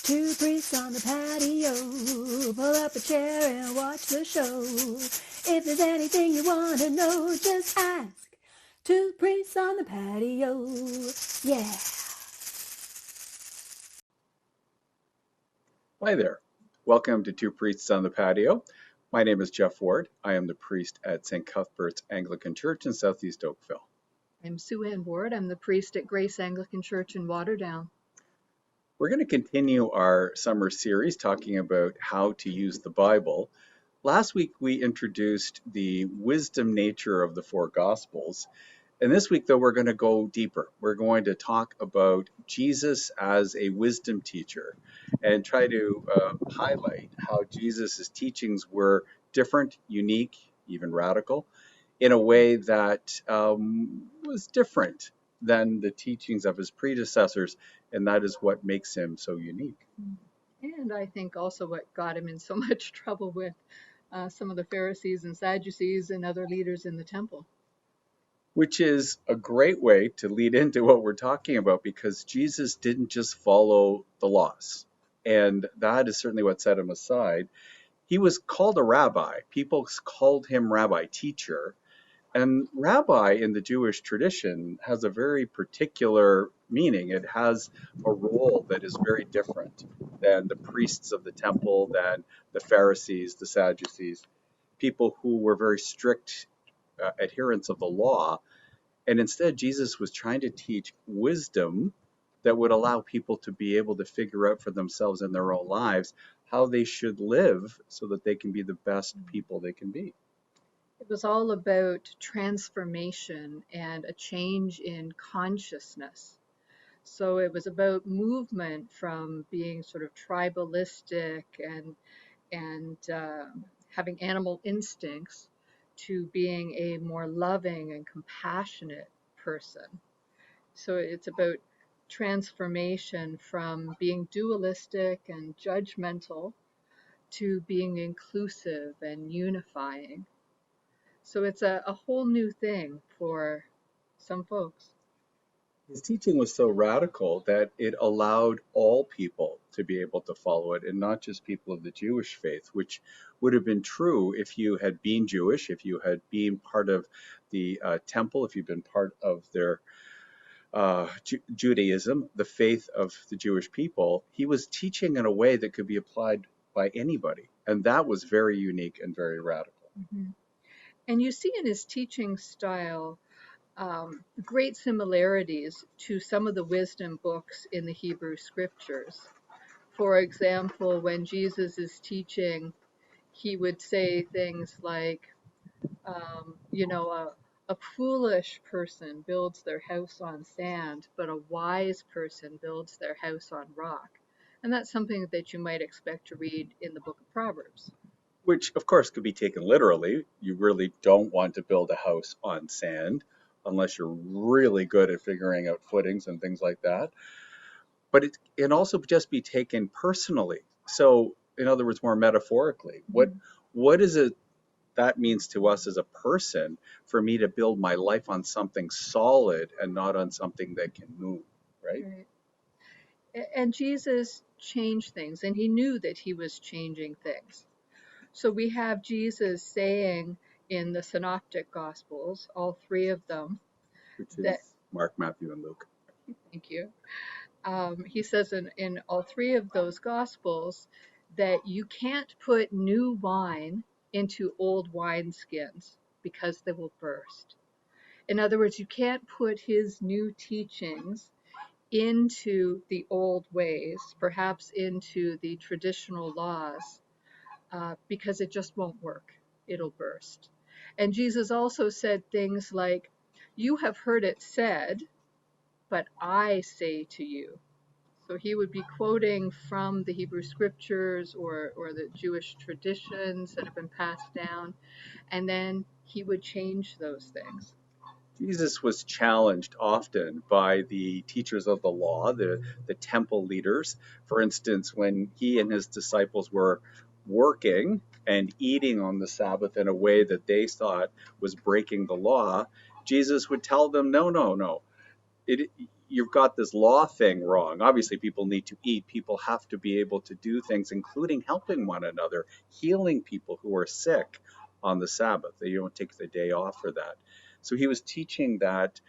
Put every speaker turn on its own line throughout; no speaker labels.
Two priests on the patio, pull up a chair and watch the show. If there's anything you want to know, just ask. Two priests on the patio, yeah.
Hi there. Welcome to Two Priests on the Patio. My name is Jeff Ward. I am the priest at St. Cuthbert's Anglican Church in Southeast Oakville.
I'm Sue Ann Ward. I'm the priest at Grace Anglican Church in Waterdown.
We're going to continue our summer series talking about how to use the Bible. Last week we introduced the wisdom nature of the four Gospels. And this week, though, we're going to go deeper. We're going to talk about Jesus as a wisdom teacher and try to highlight how Jesus' teachings were different, unique, even radical, in a way that was different than the teachings of his predecessors, and that is what makes him so unique.
And I think also what got him in so much trouble with some of the Pharisees and Sadducees and other leaders in the temple.
Which is a great way to lead into what we're talking about, because Jesus didn't just follow the laws. And that is certainly what set him aside. He was called a rabbi. People called him rabbi, teacher. And rabbi in the Jewish tradition has a very particular meaning. It has a role that is very different than the priests of the temple, than the Pharisees, the Sadducees, people who were very strict adherents of the law. And instead, Jesus was trying to teach wisdom that would allow people to be able to figure out for themselves in their own lives how they should live so that they can be the best people they can be.
It was all about transformation and a change in consciousness. So it was about movement from being sort of tribalistic and having animal instincts to being a more loving and compassionate person. So it's about transformation from being dualistic and judgmental to being inclusive and unifying. So it's a whole new thing for some folks.
His teaching was so radical that it allowed all people to be able to follow it, and not just people of the Jewish faith, which would have been true if you had been Jewish, if you had been part of the temple, if you'd been part of their Judaism, the faith of the Jewish people. He was teaching in a way that could be applied by anybody, and that was very unique and very radical.
Mm-hmm. And you see in his teaching style great similarities to some of the wisdom books in the Hebrew scriptures. For example, when Jesus is teaching, he would say things like, a foolish person builds their house on sand, but a wise person builds their house on rock. And that's something that you might expect to read in the book of Proverbs.
Which, of course, could be taken literally. You really don't want to build a house on sand unless you're really good at figuring out footings and things like that. But it can also just be taken personally. So, in other words, more metaphorically, what is it that means to us as a person for me to build my life on something solid and not on something that can move, right?
And Jesus changed things, and he knew that he was changing things. So we have Jesus saying in the Synoptic Gospels, all three of them,
which is Mark, Matthew, and Luke.
Thank you. He says in all three of those Gospels that you can't put new wine into old wineskins because they will burst. In other words, you can't put his new teachings into the old ways, perhaps into the traditional laws, because it just won't work. It'll burst. And Jesus also said things like, you have heard it said, but I say to you. So he would be quoting from the Hebrew scriptures or the Jewish traditions that have been passed down, and then he would change those things.
Jesus was challenged often by the teachers of the law, the temple leaders. For instance, when he and his disciples were working and eating on the Sabbath in a way that they thought was breaking the law, Jesus would tell them, no. you've got this law thing wrong. Obviously, people need to eat. People have to be able to do things, including helping one another, healing people who are sick on the Sabbath. They don't take the day off for that. So he was teaching that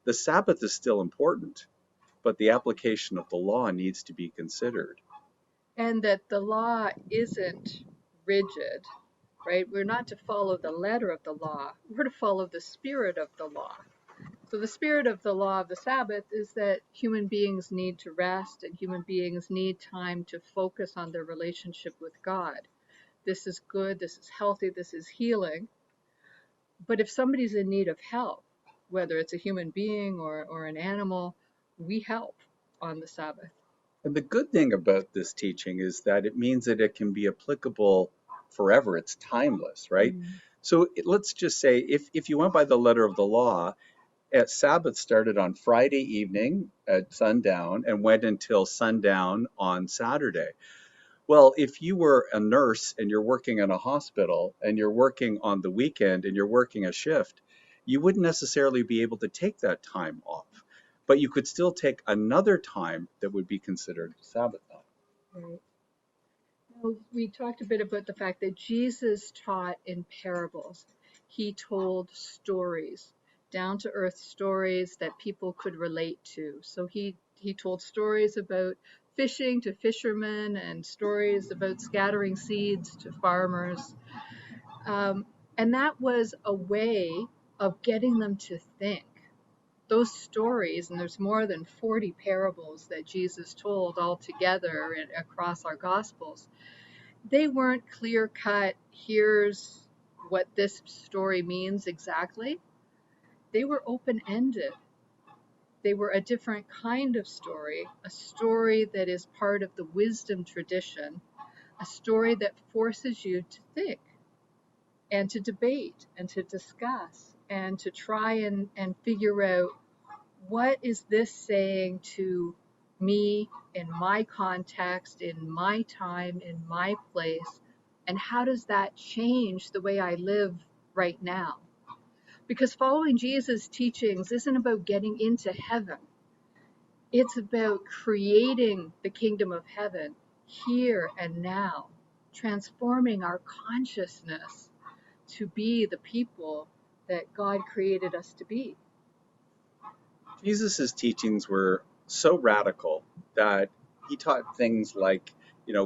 the Sabbath is still important, but the application of the law needs to be considered.
And that the law isn't rigid, right? We're not to follow the letter of the law, we're to follow the spirit of the law. So the spirit of the law of the Sabbath is that human beings need to rest and human beings need time to focus on their relationship with God. This is good, this is healthy, this is healing. But if somebody's in need of help, whether it's a human being or an animal, we help on the Sabbath.
And the good thing about this teaching is that it means that it can be applicable forever. It's timeless, right?
Mm.
So let's just say if you went by the letter of the law, at Sabbath started on Friday evening at sundown and went until sundown on Saturday. Well, if you were a nurse and you're working in a hospital and you're working on the weekend and you're working a shift, you wouldn't necessarily be able to take that time off, but you could still take another time that would be considered Sabbath time.
Right. Well, we talked a bit about the fact that Jesus taught in parables. He told stories, down to earth stories that people could relate to. So he told stories about fishing to fishermen and stories about scattering seeds to farmers. Um, and that was a way of getting them to think. Those stories, and there's more than 40 parables that Jesus told all together across our Gospels, they weren't clear cut, here's what this story means exactly. They were open ended. They were a different kind of story, a story that is part of the wisdom tradition, a story that forces you to think and to debate and to discuss and to try and figure out, what is this saying to me in my context, in my time, in my place, and how does that change the way I live right now? Because following Jesus' teachings isn't about getting into heaven, it's about creating the kingdom of heaven here and now, transforming our consciousness to be the people that God created us to be.
Jesus' teachings were so radical that he taught things like,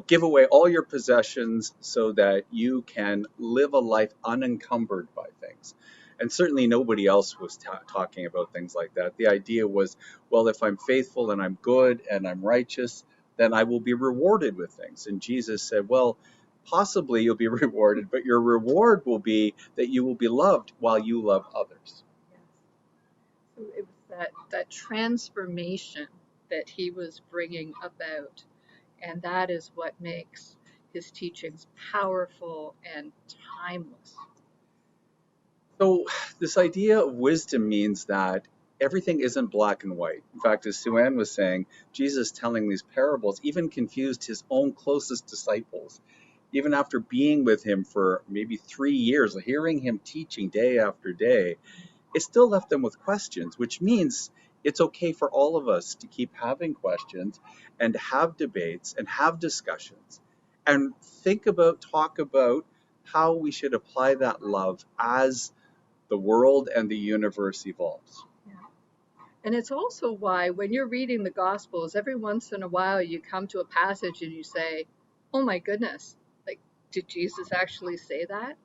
give away all your possessions so that you can live a life unencumbered by things. And certainly nobody else was talking about things like that. The idea was, well, if I'm faithful and I'm good and I'm righteous, then I will be rewarded with things. And Jesus said, well, possibly you'll be rewarded, but your reward will be that you will be loved while you love others.
Yes. So it was that transformation that he was bringing about, and that is what makes his teachings powerful and timeless.
So, this idea of wisdom means that everything isn't black and white. In fact, as Sue Ann was saying, Jesus telling these parables even confused his own closest disciples. Even after being with him for maybe 3 years, hearing him teaching day after day, it still left them with questions, which means it's okay for all of us to keep having questions and have debates and have discussions and talk about how we should apply that love as the world and the universe evolves.
Yeah. And it's also why when you're reading the Gospels, every once in a while you come to a passage and you say, oh my goodness, like, did Jesus actually say that?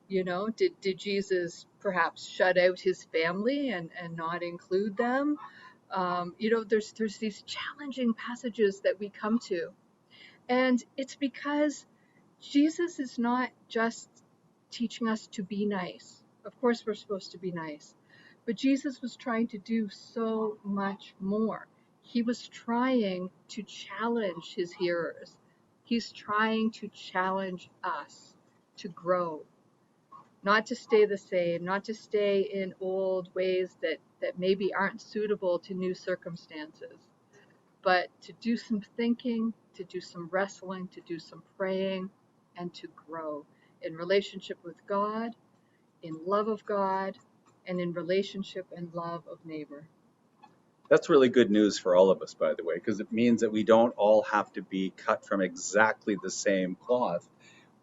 Did Jesus perhaps shut out his family and not include them? There's these challenging passages that we come to. And it's because Jesus is not just teaching us to be nice. Of course, we're supposed to be nice. But Jesus was trying to do so much more. He was trying to challenge his hearers. He's trying to challenge us to grow, not to stay the same, not to stay in old ways that maybe aren't suitable to new circumstances, but to do some thinking, to do some wrestling, to do some praying, and to grow in relationship with God, in love of God, and in relationship and love of neighbor.
That's really good news for all of us, by the way, because it means that we don't all have to be cut from exactly the same cloth.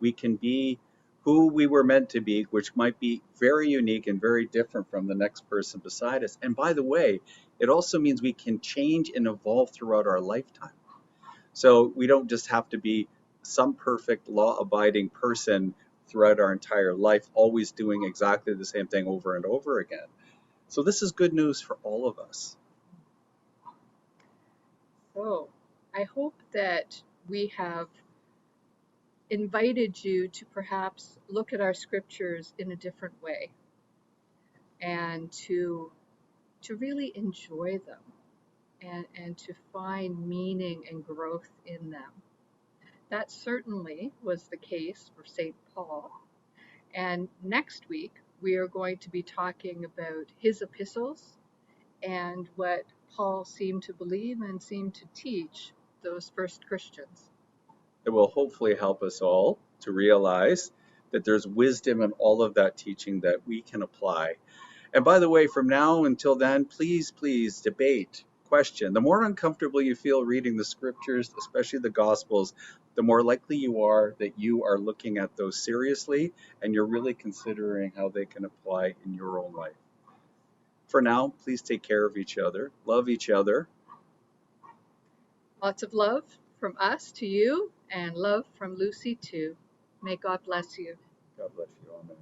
We can be who we were meant to be, which might be very unique and very different from the next person beside us. And by the way, it also means we can change and evolve throughout our lifetime. So we don't just have to be some perfect law abiding person throughout our entire life, always doing exactly the same thing over and over again. So this is good news for all of us.
So I hope that we have invited you to perhaps look at our scriptures in a different way and to really enjoy them and to find meaning and growth in them. That certainly was the case for St. Paul. And next week, we are going to be talking about his epistles and what Paul seemed to believe and seemed to teach those first Christians.
It will hopefully help us all to realize that there's wisdom in all of that teaching that we can apply. And by the way, from now until then, please, please debate, question. The more uncomfortable you feel reading the scriptures, especially the gospels, the more likely you are that you are looking at those seriously and you're really considering how they can apply in your own life. For now, please take care of each other, love each other.
Lots of love from us to you and love from Lucy too. May God bless you.
God bless you. Amen.